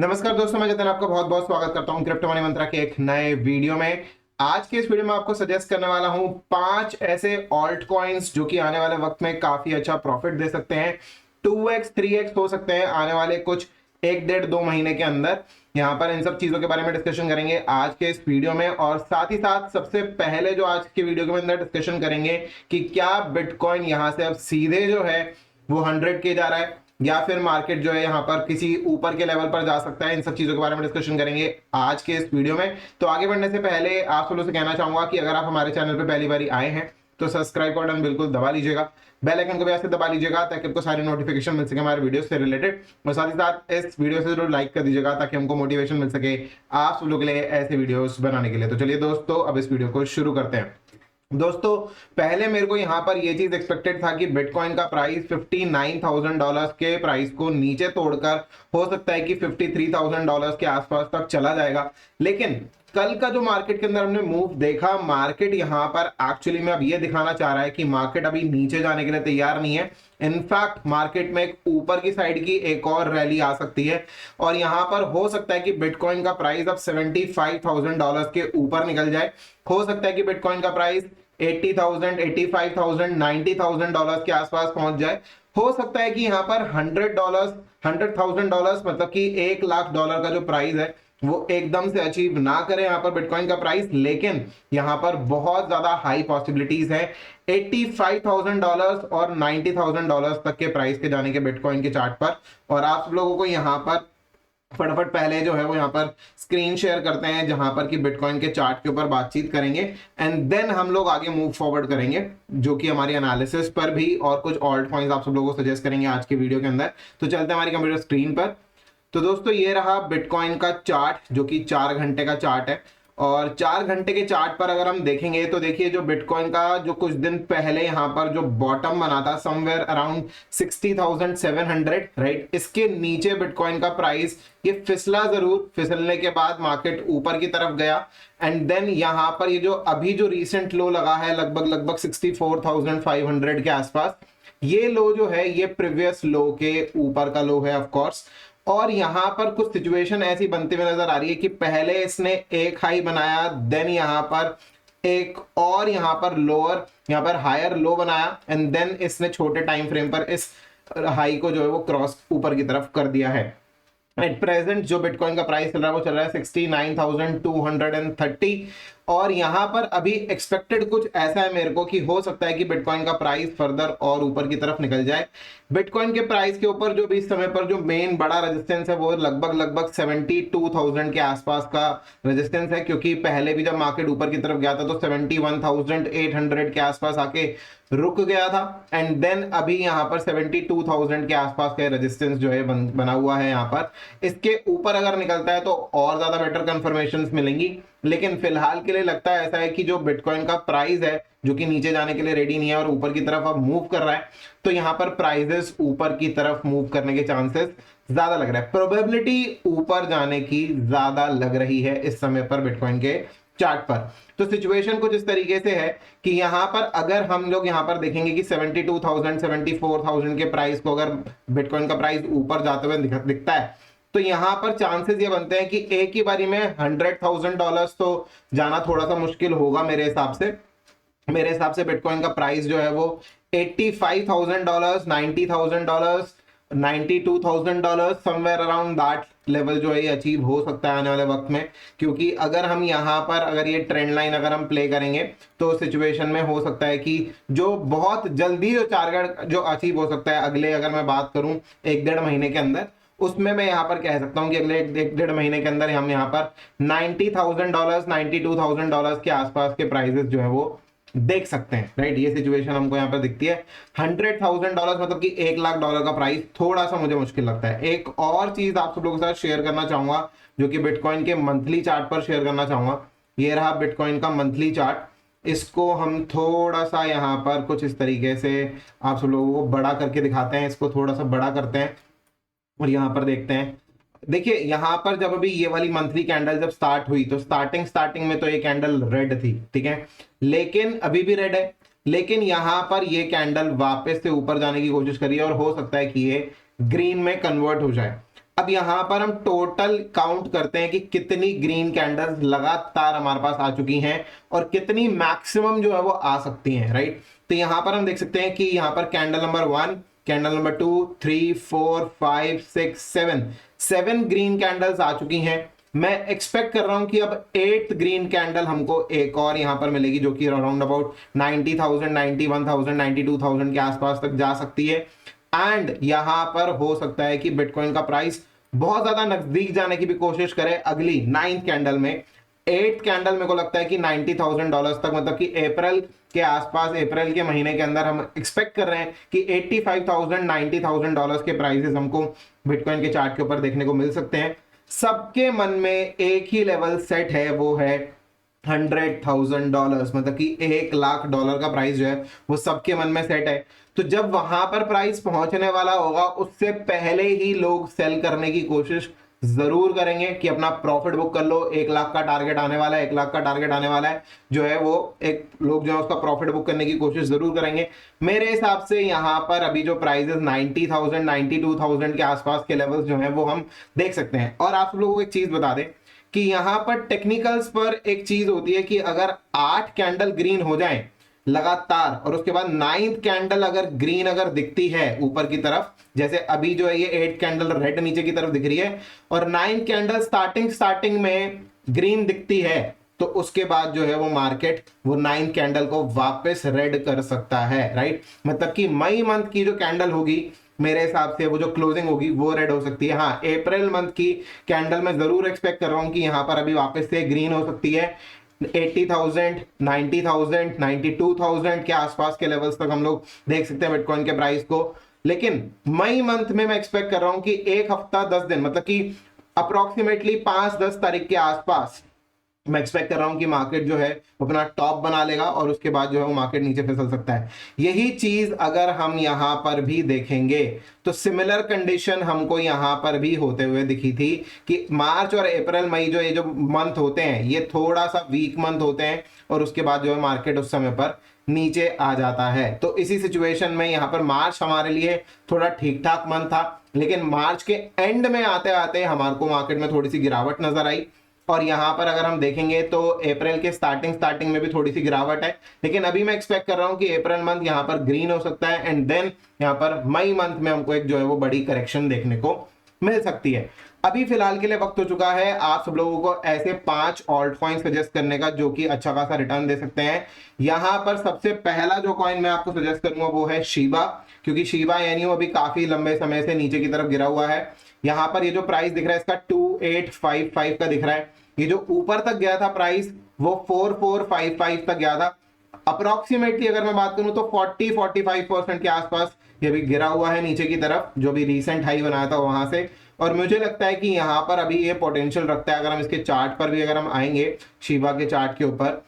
नमस्कार दोस्तों, मैं जतन आपका बहुत बहुत स्वागत करता हूं क्रिप्टो मनी मंत्रा के एक नए वीडियो में। आज के इस वीडियो में आपको सजेस्ट करने वाला हूं 5 ऐसे ऑल्ट कॉइन्स जो कि आने वाले वक्त में काफी अच्छा प्रॉफिट दे सकते हैं। 2x 3x हो सकते हैं आने वाले कुछ 1 1.5 2 महीने के अंदर। यहाँ पर इन सब चीजों के बारे में डिस्कशन करेंगे आज के इस वीडियो में, और साथ ही साथ सबसे पहले जो आज के वीडियो के अंदर डिस्कशन करेंगे कि क्या बिटकॉइन यहाँ से अब सीधे जो है वो 100K जा रहा है या फिर मार्केट जो है यहाँ पर किसी ऊपर के लेवल पर जा सकता है। इन सब चीजों के बारे में डिस्कशन करेंगे आज के इस वीडियो में। तो आगे बढ़ने से पहले आप सब लोगों से कहना चाहूंगा कि अगर आप हमारे चैनल पे पहली बार आए हैं तो सब्सक्राइब का बटन बिल्कुल दबा लीजिएगा, बेल आइकन को भी ऐसे दबा लीजिएगा ताकि आपको सारी नोटिफिकेशन मिल सके हमारे वीडियो से रिलेटेड। और साथ ही साथ इस वीडियो से जरूर लाइक कर दीजिएगा ताकि हमको मोटिवेशन मिल सके आप सब लोगों के लिए ऐसे वीडियोस बनाने के लिए। तो चलिए दोस्तों, अब इस वीडियो को शुरू करते हैं। दोस्तों, पहले मेरे को यहां पर ये चीज एक्सपेक्टेड था कि बिटकॉइन का प्राइस $59,000 के प्राइस को नीचे तोड़कर हो सकता है कि $53,000 के आसपास तक चला जाएगा। लेकिन कल का जो मार्केट के अंदर हमने मूव देखा, मार्केट यहां पर एक्चुअली में अब ये दिखाना चाह रहा है कि मार्केट अभी नीचे जाने के लिए तैयार नहीं है। इनफैक्ट मार्केट में एक ऊपर की साइड की एक और रैली आ सकती है और यहां पर हो सकता है कि बिटकॉइन का प्राइस अब $75,000 के ऊपर निकल जाए। हो सकता है कि बिटकॉइन का प्राइस 80,000, 85,000, $90,000 के आसपास पहुंच जाए। हो सकता है कि यहां पर $100,000 मतलब कि $1,00,000 का जो प्राइस है वो एकदम से अचीव ना करे यहां पर बिटकॉइन का प्राइस, लेकिन यहां पर बहुत ज्यादा हाई पॉसिबिलिटीज है $85,000 और $90,000 तक के प्राइस के जाने के बिटकॉइन के चार्ट पर। और आप सब लोगों को यहां पर फटाफट पहले जो है वो यहाँ पर स्क्रीन शेयर करते हैं जहां पर कि बिटकॉइन के चार्ट के ऊपर बातचीत करेंगे एंड देन हम लोग आगे मूव फॉरवर्ड करेंगे जो कि हमारी एनालिसिस पर भी और कुछ ऑल्ट कॉइन्स आप सब लोगों को सजेस्ट करेंगे आज के वीडियो के अंदर। तो चलते हैं हमारी कंप्यूटर स्क्रीन पर। तो दोस्तों, ये रहा बिटकॉइन का चार्ट जो कि 4 घंटे का चार्ट है। और 4 घंटे के चार्ट पर अगर हम देखेंगे तो देखिए, जो बिटकॉइन का जो कुछ दिन पहले यहां पर जो बॉटम बना था समवेयर अराउंड 60,700, राइट, इसके नीचे बिटकॉइन का प्राइस ये फिसला जरूर, फिसलने के बाद मार्केट ऊपर की तरफ गया एंड देन यहां पर ये जो अभी जो रिसेंट लो लगा है लगभग 64,500 के आसपास, ये लो जो है ये प्रीवियस लो के ऊपर का लो है ऑफ कोर्स। और यहां पर कुछ सिचुएशन ऐसी बनती हुई नजर आ रही है कि पहले इसने एक हाई बनाया, देन यहां पर एक और यहां पर लोअर, यहां पर हायर लो बनाया एंड देन इसने छोटे टाइम फ्रेम पर इस हाई को जो है वो क्रॉस ऊपर की तरफ कर दिया है। एट प्रेजेंट जो बिटकॉइन का प्राइस चल रहा है वो चल रहा है 69,230। और यहां पर अभी एक्सपेक्टेड कुछ ऐसा है मेरे को कि हो सकता है कि बिटकॉइन का प्राइस फर्दर और ऊपर की तरफ निकल जाए। बिटकॉइन के प्राइस के ऊपर जो भी इस समय पर जो मेन बड़ा रेजिस्टेंस है वो लगभग 72,000 के आसपास का रेजिस्टेंस है, क्योंकि पहले भी जब मार्केट ऊपर की तरफ गया था तो 71,800 के आसपास आके रुक गया था एंड देन अभी यहां पर 72,000 के आसपास का रेजिस्टेंस जो है बना हुआ है। यहां पर इसके ऊपर अगर निकलता है तो और ज्यादा बेटर कंफर्मेशंस मिलेंगी, लेकिन फिलहाल के लिए लगता है ऐसा है कि जो बिटकॉइन का प्राइस है जो कि नीचे जाने के लिए रेडी नहीं है और ऊपर की तरफ अब मूव कर रहा है, तो यहां पर प्राइसेस ऊपर की तरफ मूव करने के चांसेस ज्यादा लग रहा है। प्रोबेबिलिटी ऊपर जाने की ज्यादा लग रही है इस समय पर बिटकॉइन के चार्ट पर। तो सिचुएशन कुछ इस तरीके से है कि यहां पर अगर हम लोग यहां पर देखेंगे कि 72,000 74,000 के प्राइस को अगर बिटकॉइन का प्राइस ऊपर जाते हुए दिखता है तो यहां पर चांसेस ये बनते हैं कि एक ही बारी में $100,000 तो जाना थोड़ा सा मुश्किल होगा मेरे हिसाब से। मेरे हिसाब से बिटकॉइन का प्राइस जो है वो $85,000, $90,000, $92,000 समवेयर अराउंड दैट लेवल जो है ये अचीव हो सकता है आने वाले वक्त में। क्योंकि अगर हम यहाँ पर अगर ये ट्रेंड लाइन अगर हम प्ले करेंगे तो सिचुएशन में हो सकता है कि जो बहुत जल्दी जो टारगेट जो अचीव हो सकता है अगले, अगर मैं बात करूं 1 1.5 महीने के अंदर, उसमें मैं यहाँ पर कह सकता हूँ कि अगले 1 1.5 महीने के अंदर हम यहाँ पर $90,000 $92,000 के आसपास के प्राइसेस जो है वो देख सकते हैं, राइट। ये सिचुएशन हमको यहाँ पर दिखती है। $100,000 मतलब कि $1,00,000 का प्राइस थोड़ा सा मुझे मुश्किल लगता है। एक और चीज आप सब लोगों के साथ शेयर करना चाहूंगा जो कि बिटकॉइन के मंथली चार्ट पर शेयर करना चाहूंगा। ये रहा बिटकॉइन का मंथली चार्ट। इसको हम थोड़ा सा यहाँ पर कुछ इस तरीके से आप सब लोगों को बड़ा करके दिखाते हैं। इसको थोड़ा सा बड़ा करते हैं और यहाँ पर देखते हैं। देखिए, यहां पर जब अभी ये वाली मंथली कैंडल जब स्टार्ट हुई तो स्टार्टिंग में तो ये कैंडल रेड थी, ठीक है, लेकिन अभी भी रेड है। लेकिन यहां पर ये कैंडल वापस से ऊपर जाने की कोशिश करी है और हो सकता है कि ये ग्रीन में कन्वर्ट हो जाए। अब यहां पर हम टोटल काउंट करते हैं कि कितनी ग्रीन कैंडल्स लगातार हमारे पास आ चुकी हैं और कितनी मैक्सिमम जो है वो आ सकती हैं, राइट। तो यहां पर हम देख सकते हैं कि यहां पर candle number 1, candle number 2, 3, 4, 5, 6, 7 green candles आ चुकी हैं। मैं एक्सपेक्ट कर रहा हूं कि अब 8th ग्रीन कैंडल हमको एक और यहां पर मिलेगी, जो कि अराउंड अबाउट 90,000, 91,000, 92,000 के आसपास तक जा सकती है। एंड यहां पर हो सकता है कि बिटकॉइन का प्राइस बहुत ज्यादा नजदीक जाने की भी कोशिश करे अगली 9th कैंडल में। 8th कैंडल मेरे को लगता है कि $90,000 तक, मतलब कि अप्रैल के आसपास, अप्रैल के महीने के अंदर हम एक्सपेक्ट कर रहे हैं कि 85,000, $90,000 के प्राइसेस हमको बिटकॉइन के चार्ट के ऊपर देखने को मिल सकते हैं। सबके मन में एक ही लेवल सेट है, वो है $100,000, मतलब कि $1,00,000 का प्राइस जो है वो सबके मन में सेट है। तो जब वहां पर प्राइस पहुंचने वाला होगा, उससे पहले ही लोग सेल करने की कोशिश जरूर करेंगे कि अपना प्रॉफिट बुक कर लो। 1,00,000 का टारगेट आने वाला है, 1,00,000 का टारगेट आने वाला है, जो है वो एक लोग जो है उसका प्रॉफिट बुक करने की कोशिश जरूर करेंगे। मेरे हिसाब से यहाँ पर अभी जो प्राइसेस 90,000, 92,000 के आसपास के लेवल्स जो है वो हम देख सकते हैं। और आप लोगों को एक चीज बता दें कि यहां पर टेक्निकल्स पर एक चीज होती है कि अगर 8 कैंडल ग्रीन हो जाएं लगातार और उसके बाद 9th कैंडल अगर ग्रीन अगर दिखती है ऊपर की तरफ, जैसे अभी जो है ये 8 कैंडल रेड नीचे की तरफ दिख रही है और 9 कैंडल स्टार्टिंग में ग्रीन दिखती है, तो उसके बाद जो है वो मार्केट वो 9 कैंडल को वापस रेड कर सकता है, राइट। मतलब कि मई मंथ की जो कैंडल होगी, मेरे हिसाब से वो जो क्लोजिंग होगी वो रेड हो सकती है। हाँ, अप्रैल मंथ की कैंडल मैं जरूर एक्सपेक्ट कर रहा हूं कि यहां पर अभी वापस से ग्रीन हो सकती है। 80,000, 90,000, 92,000 के आसपास के लेवल्स तक हम लोग देख सकते हैं बिटकॉइन के प्राइस को। लेकिन मई मंथ में मैं एक्सपेक्ट कर रहा हूं कि एक हफ्ता 10 दिन, मतलब कि अप्रोक्सीमेटली 5-10 तारीख के आसपास मैं एक्सपेक्ट कर रहा हूं कि मार्केट जो है अपना टॉप बना लेगा और उसके बाद जो है वो मार्केट नीचे फिसल सकता है। यही चीज अगर हम यहां पर भी देखेंगे तो सिमिलर कंडीशन हमको यहां पर भी होते हुए दिखी थी कि मार्च और अप्रैल मई जो ये जो मंथ होते हैं ये थोड़ा सा वीक मंथ होते हैं और उसके बाद जो है मार्केट उस समय पर नीचे आ जाता है। तो इसी सिचुएशन में यहां पर मार्च हमारे लिए थोड़ा ठीक ठाक मंथ था, लेकिन मार्च के एंड में आते आते हमारे को मार्केट में थोड़ी सी गिरावट नजर आई। और यहां पर अगर हम देखेंगे तो अप्रैल के स्टार्टिंग में भी थोड़ी सी गिरावट है, लेकिन अभी मैं एक्सपेक्ट कर रहा हूं कि अप्रैल मंथ यहां पर ग्रीन हो सकता है एंड देन यहां पर मई मंथ में हमको एक जो है वो बड़ी करेक्शन देखने को मिल सकती है। अभी फिलहाल के लिए वक्त हो चुका है आप सब लोगों को ऐसे 5 ऑल्ट कॉइन सजेस्ट करने का जो कि अच्छा खासा रिटर्न दे सकते हैं। यहां पर सबसे पहला जो कॉइन मैं आपको सजेस्ट करूंगा वो है शिबा, क्योंकि शिबा यानी वो अभी काफी लंबे समय से नीचे की तरफ गिरा हुआ है। यहां पर ये जो प्राइस दिख रहा है इसका 2855 का दिख रहा है। ये जो ऊपर तक गया था प्राइस वो 4455 तक गया था। अप्रोक्सीमेटली अगर मैं बात करूं तो 40-45% के आसपास ये भी गिरा हुआ है नीचे की तरफ, जो भी रीसेंट हाई बनाया था वहां से। और मुझे लगता है कि यहां पर अभी ये पोटेंशियल रखता है, अगर हम इसके चार्ट पर भी अगर हम आएंगे शिबा के चार्ट के ऊपर,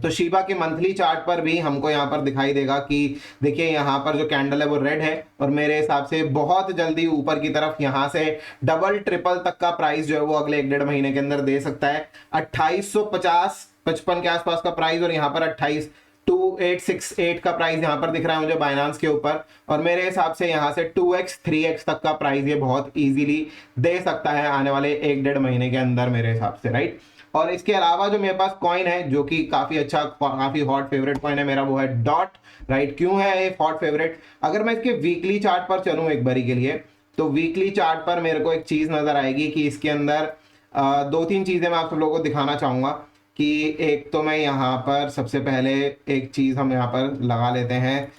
तो शिबा के मंथली चार्ट पर भी हमको यहाँ पर दिखाई देगा कि देखिए यहाँ पर जो कैंडल है वो रेड है और मेरे हिसाब से बहुत जल्दी ऊपर की तरफ यहाँ से डबल ट्रिपल तक का प्राइस जो है वो अगले 1-1.5 महीने के अंदर दे सकता है। 2850-55 के आसपास का प्राइस और यहाँ पर 28,2868 का प्राइस यहाँ पर दिख रहा है मुझे बाइनांस के ऊपर। और मेरे हिसाब से यहाँ से 2x 3x तक का प्राइस ये बहुत इजीली दे सकता है आने वाले 1-1.5 महीने के अंदर मेरे हिसाब से, राइट। और इसके अलावा जो मेरे पास कॉइन है जो कि काफी अच्छा, काफी हॉट फेवरेट कॉइन है मेरा, वो है डॉट, राइट। क्यों है ये हॉट फेवरेट? अगर मैं इसके वीकली चार्ट पर चलूं एक बारी के लिए, तो वीकली चार्ट पर मेरे को एक चीज नजर आएगी कि इसके अंदर 2-3 चीजें मैं आप सब लोगों को दिखाना चाहूंगा। कि एक तो मैं यहाँ पर सबसे पहले एक चीज हम यहाँ पर लगा लेते हैं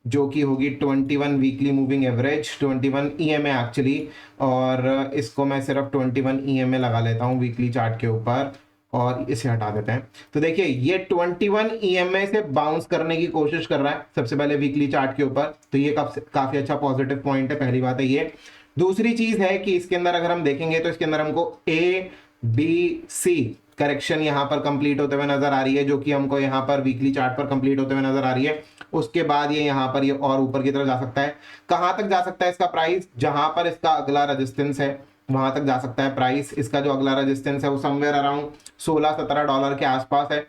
जो कि होगी 21 weekly moving average, 21 EMA actually, और इसको मैं सिर्फ 21 EMA लगा लेता हूँ वीकली चार्ट के ऊपर और इसे हटा देते हैं। तो देखिए ये 21 EMA से बाउंस करने की कोशिश कर रहा है सबसे पहले वीकली चार्ट के ऊपर, तो ये काफी अच्छा पॉजिटिव पॉइंट है, पहली बात है ये। दूसरी चीज है कि इसके अंदर अगर हम देखेंगे तो इसके अंदर हमको ABC करेक्शन यहाँ पर कंप्लीट होते हुए नजर आ रही है, जो कि हमको यहाँ पर वीकली चार्ट पर कंप्लीट होते हुए नजर आ रही है। उसके बाद ये यहाँ पर ये और ऊपर की तरफ जा सकता है। कहां तक जा सकता है इसका प्राइस? जहां पर इसका अगला रेजिस्टेंस है वहां तक जा सकता है प्राइस। इसका जो अगला रेजिस्टेंस है वो समवेयर अराउंड $16-17 के आसपास है।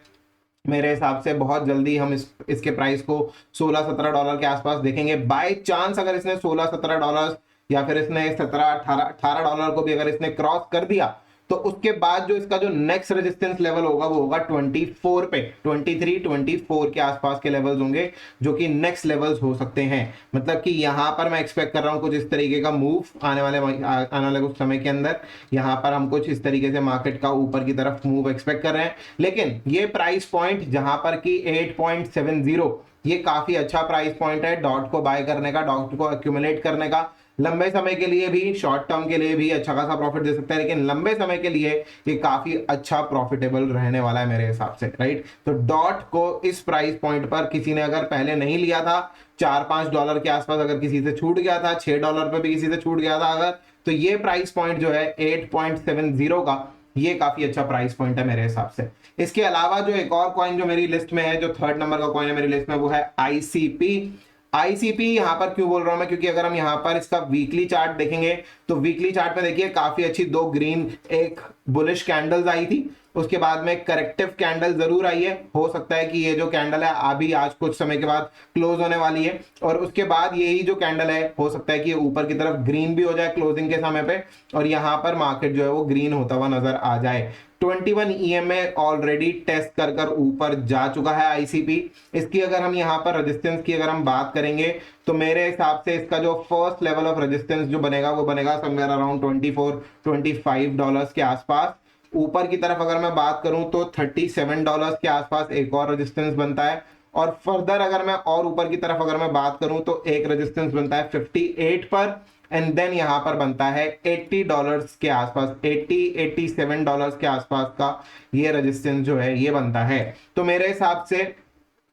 मेरे हिसाब से बहुत जल्दी हम इसके प्राइस को $16-17 के आसपास देखेंगे। बाय चांस अगर इसने $16-17 या फिर इसने 17-18 $18 को भी अगर इसने क्रॉस कर दिया तो उसके बाद जो इसका जो नेक्स्ट रेजिस्टेंस लेवल होगा वो होगा 24 पे, 23-24 के आसपास के लेवल्स होंगे जो कि नेक्स्ट लेवल्स हो सकते हैं। मतलब कि यहां पर मैं एक्सपेक्ट कर रहा हूं कुछ इस तरीके का मूव आने वाले कुछ समय के अंदर। यहां पर हम कुछ इस तरीके से मार्केट का ऊपर की तरफ मूव एक्सपेक्ट कर रहे हैं, लेकिन ये प्राइस पॉइंट जहां पर कि 8.70 ये काफी अच्छा प्राइस पॉइंट है डॉट को बाय करने का, डॉट को एक्यूमुलेट करने का। लंबे समय के लिए भी, शॉर्ट टर्म के लिए भी अच्छा खासा प्रॉफिट दे सकता है, लेकिन लंबे समय के लिए ये काफी अच्छा प्रॉफिटेबल रहने वाला है मेरे हिसाब से, राइट। तो डॉट को इस प्राइस पॉइंट पर किसी ने अगर पहले नहीं लिया था, $4-5 के आसपास अगर किसी से छूट गया था, $6 पे भी किसी से छूट गया था अगर, तो ये प्राइस पॉइंट जो है 8.70 का, ये काफी अच्छा प्राइस पॉइंट है मेरे हिसाब से। इसके अलावा जो एक और कॉइन जो मेरी लिस्ट में है, जो 3rd नंबर का कॉइन है मेरी लिस्ट में, वो है आईसीपी। आईसीपी यहां पर क्यों बोल रहा हूं मैं, क्योंकि अगर हम यहां पर इसका वीकली चार्ट देखेंगे तो वीकली चार्ट में देखिए काफी अच्छी 2 ग्रीन एक बुलिश कैंडल्स आई थी, उसके बाद में करेक्टिव कैंडल जरूर आई है। हो सकता है कि ये जो कैंडल है अभी आज कुछ समय के बाद क्लोज होने वाली है, और उसके बाद यही जो कैंडल है हो सकता है कि ये ऊपर की तरफ ग्रीन भी हो जाए क्लोजिंग के समय पे, और यहां पर मार्केट जो है वो ग्रीन होता हुआ नजर आ जाए। 21 EMA ऑलरेडी टेस्ट कर कर ऊपर जा चुका है आईसीपी। इसकी अगर हम यहाँ पर रेजिस्टेंस की अगर हम बात करेंगे तो मेरे हिसाब से इसका जो फर्स्ट लेवल ऑफ रेजिस्टेंस जो बनेगा वो बनेगा समवेयर अराउंड $24-25 के आसपास। ऊपर की तरफ अगर मैं बात करूं तो $37 के आसपास एक और रेजिस्टेंस बनता है, और फर्दर अगर मैं और ऊपर की तरफ अगर मैं बात करूं तो एक रेजिस्टेंस बनता है 58 पर, एंड देन यहां पर बनता है $80 के आसपास, $87 के आसपास का ये रेजिस्टेंस जो है ये बनता है। तो मेरे हिसाब से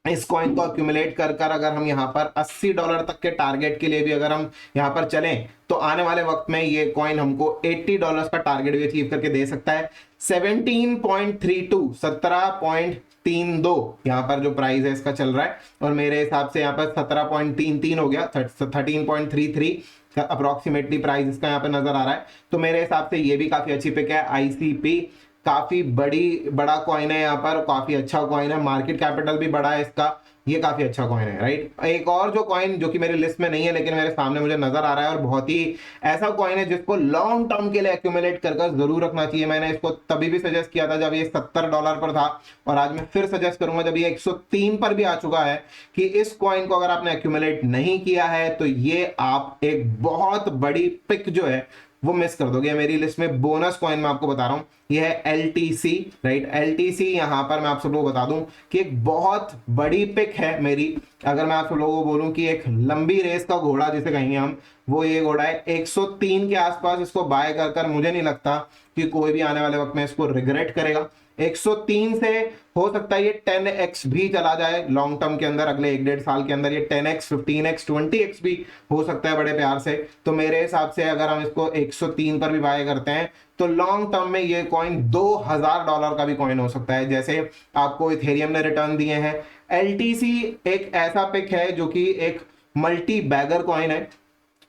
इस कॉइन को अक्यूमुलेट कर कर अगर हम यहाँ पर $80 तक के टारगेट के लिए भी अगर हम यहाँ पर चलें तो आने वाले वक्त में ये कॉइन हमको $80 का टारगेट भी अचीव करके दे सकता है। 17.32 यहाँ पर जो प्राइस है इसका चल रहा है, और मेरे हिसाब से यहाँ पर 17.33 हो गया, 13.33 अप्रोक्सीमेटली प्राइस इसका यहाँ पे नजर आ रहा है। तो मेरे हिसाब से ये भी काफी अच्छी पिक है। आईसीपी काफी बड़ा कॉइन है, यहाँ पर काफी अच्छा कॉइन है, मार्केट कैपिटल भी बड़ा है इसका, ये काफी अच्छा कॉइन है, राइट। एक और जो कॉइन जो कि मेरी लिस्ट में नहीं है लेकिन मेरे सामने मुझे नजर आ रहा है और बहुत ही ऐसा कॉइन है जिसको लॉन्ग टर्म के लिए एक्यूमुलेट कर जरूर रखना चाहिए। मैंने इसको तभी भी सजेस्ट किया था जब ये $70 पर था, और आज मैं फिर सजेस्ट करूंगा जब ये 103 पर भी आ चुका है, कि इस कॉइन को अगर आपने एक्यूमुलेट नहीं किया है तो ये आप एक बहुत बड़ी पिक जो है वो मिस कर दोगे। मेरी लिस्ट में बोनस कॉइन मैं आपको बता रहा हूं, ये है LTC, राइट। LTC यहां पर मैं आप सब लोगों को बता दूं कि एक बहुत बड़ी पिक है मेरी। अगर मैं आप सब लोगों को बोलूं कि एक लंबी रेस का घोड़ा जिसे कहेंगे हम, वो ये घोड़ा है 103 के आसपास। इसको बाय कर कर मुझे नहीं लगता कि कोई भी आने वाले वक्त में इसको रिग्रेट करेगा। 103 से हो सकता है ये 10x भी चला जाए लॉन्ग टर्म के अंदर, अगले 1-1.5 साल के अंदर ये 10x, 15x, 20x भी हो सकता है बड़े प्यार से। तो मेरे हिसाब से अगर हम इसको 103 पर भी बाय करते हैं तो लॉन्ग टर्म में ये कॉइन $2000 का भी कॉइन हो सकता है, जैसे आपको इथेरियम ने रिटर्न दिए हैं। LTC एक ऐसा पिक है जो कि एक मल्टी बैगर कॉइन है,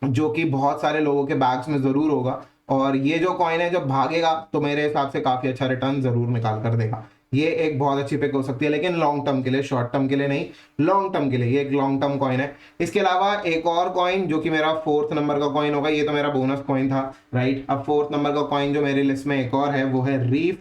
जो कि बहुत सारे लोगों के बैग्स में जरूर होगा, और ये जो कॉइन है जब भागेगा तो मेरे हिसाब से काफी अच्छा रिटर्न जरूर निकाल कर देगा। ये एक बहुत अच्छी पिक हो सकती है, लेकिन लॉन्ग टर्म के लिए, शॉर्ट टर्म के लिए नहीं, लॉन्ग टर्म के लिए ये एक लॉन्ग टर्म कॉइन है। इसके अलावा एक और कॉइन जो कि मेरा 4th नंबर का कॉइन होगा, ये तो मेरा बोनस कॉइन था, राइट। अब 4th नंबर का कॉइन जो मेरी लिस्ट में एक और है वो है रीफ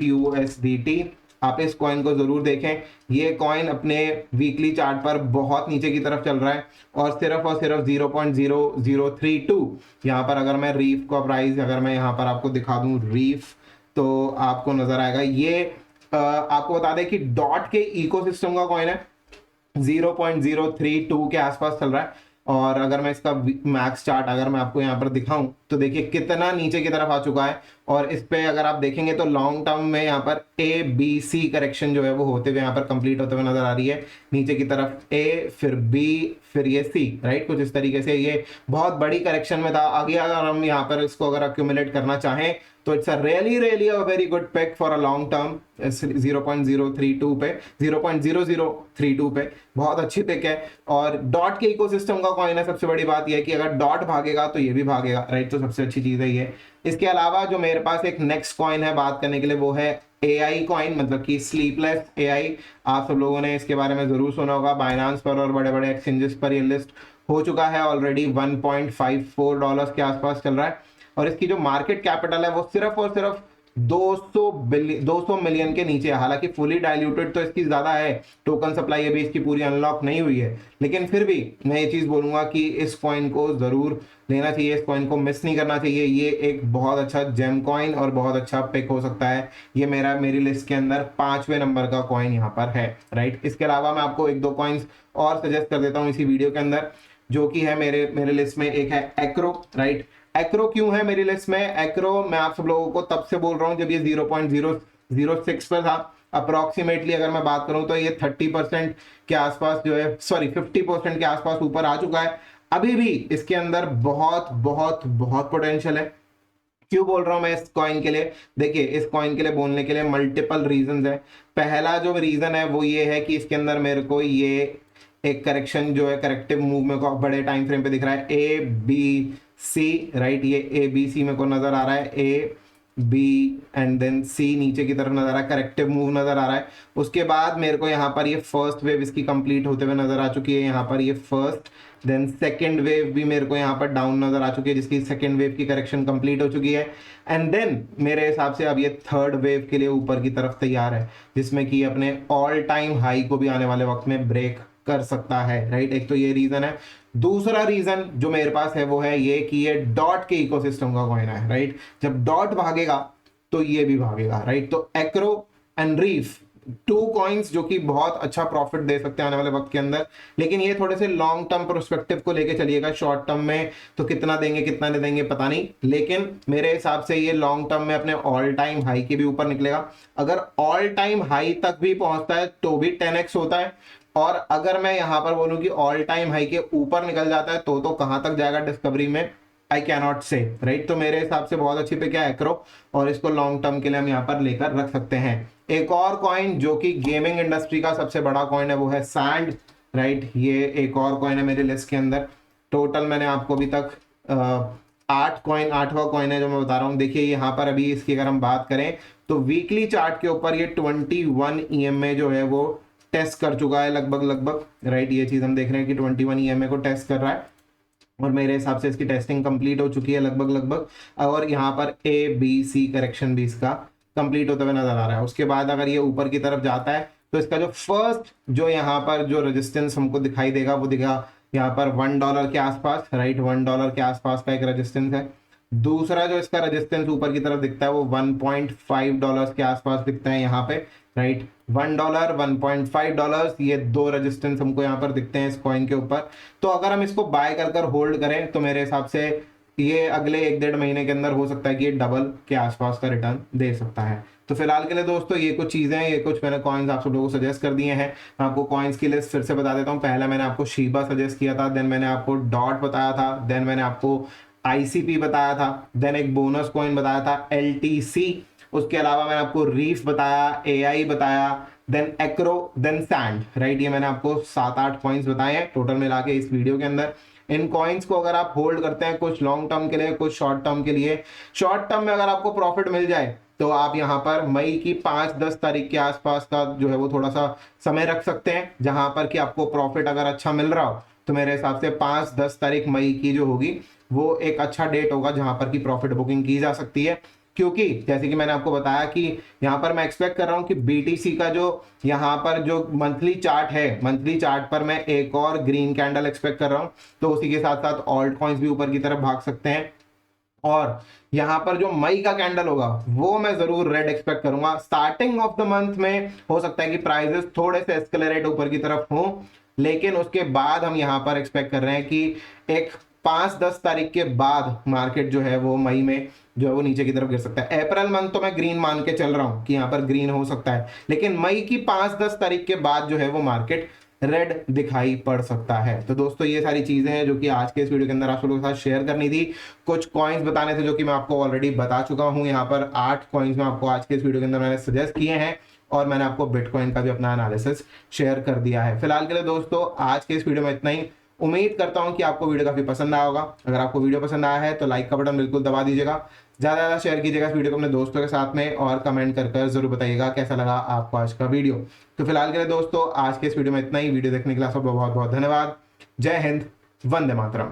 USDT। आप इस कॉइन को जरूर देखें। ये कॉइन अपने वीकली चार्ट पर बहुत नीचे की तरफ चल रहा है, और सिर्फ 0.0032 यहाँ पर अगर मैं रीफ का प्राइस अगर मैं यहाँ पर आपको दिखा दूं रीफ, तो आपको नजर आएगा। ये आपको बता दें कि डॉट के इकोसिस्टम का कॉइन है, 0.032 के आसपास चल रहा है। और अगर मैं इसका मैक्स चार्ट अगर मैं आपको यहाँ पर दिखाऊं तो देखिए कितना नीचे की तरफ आ चुका है, और इस पे अगर आप देखेंगे तो लॉन्ग टर्म में यहाँ पर ABC करेक्शन जो है वो होते हुए यहाँ पर कंप्लीट होते हुए नजर आ रही है। नीचे की तरफ A, फिर B, फिर ये C, राइट। कुछ इस तरीके से ये बहुत बड़ी करेक्शन में था। आगे अगर हम यहाँ पर इसको अगर अक्यूमुलेट करना चाहें तो it's a really a very good pick for a long term. 0.032 पे, 0.0032 पे बहुत अच्छी पिक है, और डॉट के इकोसिस्टम का कॉइन है। सबसे बड़ी बात यह है कि अगर डॉट भागेगा तो ये भी भागेगा, राइट। तो सबसे अच्छी चीज है ये। इसके अलावा जो मेरे पास एक नेक्स्ट कॉइन है बात करने के लिए वो है AI कॉइन, मतलब कि स्लीपलेस AI। आप सब लोगों ने इसके बारे में जरूर सुना होगा, बाइनांस पर और बड़े बड़े एक्सचेंजेस पर ये लिस्ट हो चुका है ऑलरेडी, $1.54 के आसपास चल रहा है। और इसकी जो मार्केट कैपिटल है वो सिर्फ और सिर्फ 200 मिलियन के नीचे है। हालांकि फुली डाइल्यूटेड तो इसकी ज्यादा है, टोकन सप्लाई अभी इसकी पूरी अनलॉक नहीं हुई है, लेकिन फिर भी मैं ये चीज बोलूंगा कि इस कॉइन को जरूर लेना चाहिए, इस कॉइन को मिस नहीं करना चाहिए। ये एक बहुत अच्छा जेम कॉइन और बहुत अच्छा पिक हो सकता है। ये मेरी लिस्ट के अंदर 5वें नंबर का कॉइन यहाँ पर है, राइट। इसके अलावा मैं आपको एक दो कॉइन्स और सजेस्ट कर देता हूँ इसी वीडियो के अंदर, जो कि है मेरे लिस्ट में। एक है एक्रो, राइट। एक्रो क्यों है मेरी लिस्ट में? एक्रो मैं आप सब लोगों को तब से बोल रहा हूं जब ये 0.006 पर था। अप्रोक्सीमेटली अगर मैं बात करूं तो ये 30% के आसपास जो है, सॉरी 50% के आसपास ऊपर आ चुका है। अभी भी इसके अंदर बहुत बहुत बहुत पोटेंशियल है। क्यों बोल रहा हूं मैं इस कॉइन के लिए? देखिए, इस कॉइन के लिए बोलने के लिए मल्टीपल रीजंस है। पहला जो रीजन है वो ये है कि इसके अंदर मेरे को ये एक करेक्शन जो है, करेक्टिव मूव में को बड़े टाइम फ्रेम पे दिख रहा है, ए बी सी, राइट। ये ए बी सी मेरे को नजर आ रहा है, ए बी एंड देन सी नीचे की तरफ नजर आ रहा है, करेक्टिव मूव नजर आ रहा है। उसके बाद मेरे को यहाँ पर ये फर्स्ट वेव इसकी कंप्लीट होते हुए नजर आ चुकी है, यहाँ पर ये फर्स्ट, देन सेकेंड वेव भी मेरे को यहाँ पर डाउन नजर आ चुकी है, जिसकी सेकेंड वेव की करेक्शन कंप्लीट हो चुकी है। एंड देन मेरे हिसाब से अब ये थर्ड वेव के लिए ऊपर की तरफ तैयार है, जिसमें कि अपने ऑल टाइम हाई को भी आने वाले वक्त में ब्रेक कर सकता है, राइट। एक तो ये रीजन है। दूसरा रीजन जो मेरे पास है वो है ये कि ये डॉट के इकोसिस्टम का कॉइन है, राइट। जब डॉट भागेगा तो ये भी भागेगा, राइट। तो Acro and reef, two coins जो कि बहुत अच्छा प्रॉफिट दे सकते हैं आने वाले वक्त के अंदर। लेकिन ये थोड़े से लॉन्ग टर्म प्रोस्पेक्टिव को लेके चलिएगा, शॉर्ट टर्म में तो कितना देंगे कितना नहीं देंगे पता नहीं, लेकिन मेरे हिसाब से ये लॉन्ग टर्म में अपने ऑल टाइम हाई के भी ऊपर निकलेगा। अगर ऑल टाइम हाई तक भी पहुंचता है तो भी 10x होता है, और अगर मैं यहां पर बोलूं कि ऑल टाइम हाई के ऊपर निकल जाता है तो कहां तक जाएगा डिस्कवरी में, आई कैनॉट से, राइट। तो मेरे हिसाब से बहुत अच्छी पिक है एक्रो, और इसको लॉन्ग टर्म के लिए हम यहाँ पर लेकर रख सकते हैं। एक और कॉइन जो कि गेमिंग इंडस्ट्री का सबसे बड़ा कॉइन है वो है सैंड, राइट। ये एक और कॉइन है मेरे लिस्ट के अंदर। टोटल मैंने आपको अभी तक 8वां कॉइन है जो मैं बता रहा हूँ। देखिए यहाँ पर अभी इसकी अगर हम बात करें तो वीकली चार्ट के ऊपर ये 21 EMA जो है वो टेस्ट कर चुका है लगभग, राइट। ये चीज हम देख रहे हैं कि 21 EMA को टेस्ट कर रहा है, और मेरे हिसाब से इसकी टेस्टिंग कंप्लीट हो चुकी है लगभग। और यहाँ पर ए बी सी करेक्शन भी इसका कंप्लीट होते हुए नजर आ रहा है। उसके बाद अगर ये ऊपर की तरफ जाता है तो इसका जो फर्स्ट जो यहाँ पर जो रेजिस्टेंस हमको दिखाई देगा वो दिखेगा यहाँ पर $1 के आसपास, राइट। $1 के आसपास का एक रेजिस्टेंस है। दूसरा जो इसका रेजिस्टेंस ऊपर की तरफ दिखता है वो $1.5 के आसपास दिखता है यहाँ पे, राइट। $1, $1.5, ये दो रेजिस्टेंस हमको यहाँ पर दिखते हैं इस कॉइन के ऊपर। तो अगर हम इसको बाय कर होल्ड करें तो मेरे हिसाब से ये अगले 1-1.5 महीने के अंदर हो सकता है कि ये डबल के आसपास का रिटर्न दे सकता है। तो फिलहाल के लिए दोस्तों ये कुछ चीजें हैं, ये कुछ मैंने कॉइन्स आप सब लोगों को सजेस्ट कर दिए हैं। मैं आपको कॉइन्स की लिस्ट फिर से बता देता हूँ। पहला मैंने आपको शीबा सजेस्ट किया था, देन मैंने आपको डॉट बताया था, देन मैंने आपको ICP बताया था, देन एक बोनस कॉइन बताया था LTC, उसके अलावा मैंने आपको रीफ बताया, AI बताया, देन एक्रो, देन सैंड, राइट। ये मैंने आपको 7-8 कॉइन्स बताए हैं टोटल मिला के इस वीडियो के अंदर। इन कॉइन्स को अगर आप होल्ड करते हैं, कुछ लॉन्ग टर्म के लिए, कुछ शॉर्ट टर्म के लिए, शॉर्ट टर्म में अगर आपको प्रॉफिट मिल जाए तो आप यहाँ पर मई की 5-10 तारीख के आसपास का जो है वो थोड़ा सा समय रख सकते हैं, जहां पर कि आपको प्रॉफिट अगर अच्छा मिल रहा हो तो मेरे हिसाब से 5-10 तारीख मई की जो होगी वो एक अच्छा डेट होगा जहां पर की प्रॉफिट बुकिंग की जा सकती है। क्योंकि जैसे कि मैंने आपको बताया कि यहाँ पर मैं एक्सपेक्ट कर रहा हूँ कि BTC का जो यहाँ पर जो मंथली चार्ट है, मंथली चार्ट पर मैं एक और ग्रीन कैंडल एक्सपेक्ट कर रहा हूँ। तो उसी के साथ साथ ऑल्ट कॉइन्स भी ऊपर की तरफ भाग सकते हैं, और यहाँ पर जो मई का कैंडल होगा वो मैं जरूर रेड एक्सपेक्ट करूंगा। स्टार्टिंग ऑफ द मंथ में हो सकता है कि प्राइजेस थोड़े से एस्केलेरेट ऊपर की तरफ हों, लेकिन उसके बाद हम यहाँ पर एक्सपेक्ट कर रहे हैं कि एक 5-10 तारीख के बाद मार्केट जो है वो मई में जो है वो नीचे की तरफ गिर सकता है। अप्रैल मंथ तो मैं ग्रीन मान के चल रहा हूं कि यहाँ पर ग्रीन हो सकता है, लेकिन मई की 5-10 तारीख के बाद जो है वो मार्केट रेड दिखाई पड़ सकता है। तो दोस्तों ये सारी चीजें हैं जो कि आज के इस वीडियो के अंदर आप लोगों के साथ शेयर करनी थी। कुछ कॉइन्स बताने थे जो कि मैं आपको ऑलरेडी बता चुका हूं। यहाँ पर 8 कॉइन्स में आपको आज के इस वीडियो के अंदर मैंने सजेस्ट किए हैं, और मैंने आपको बिटकॉइन का भी अपना एनालिसिस शेयर कर दिया है। फिलहाल के लिए दोस्तों आज के इस वीडियो में इतना ही। उम्मीद करता हूं कि आपको वीडियो काफी पसंद आया होगा। अगर आपको वीडियो पसंद आया है तो लाइक का बटन बिल्कुल दबा दीजिएगा, ज्यादा ज्यादा शेयर कीजिएगा इस वीडियो को अपने दोस्तों के साथ में, और कमेंट कर जरूर बताइएगा कैसा लगा आपको आज का वीडियो। तो फिलहाल के लिए दोस्तों आज के इस वीडियो में इतना ही। वीडियो देखने के लिए आपका बहुत बहुत धन्यवाद। जय हिंद, वंदे मातरम।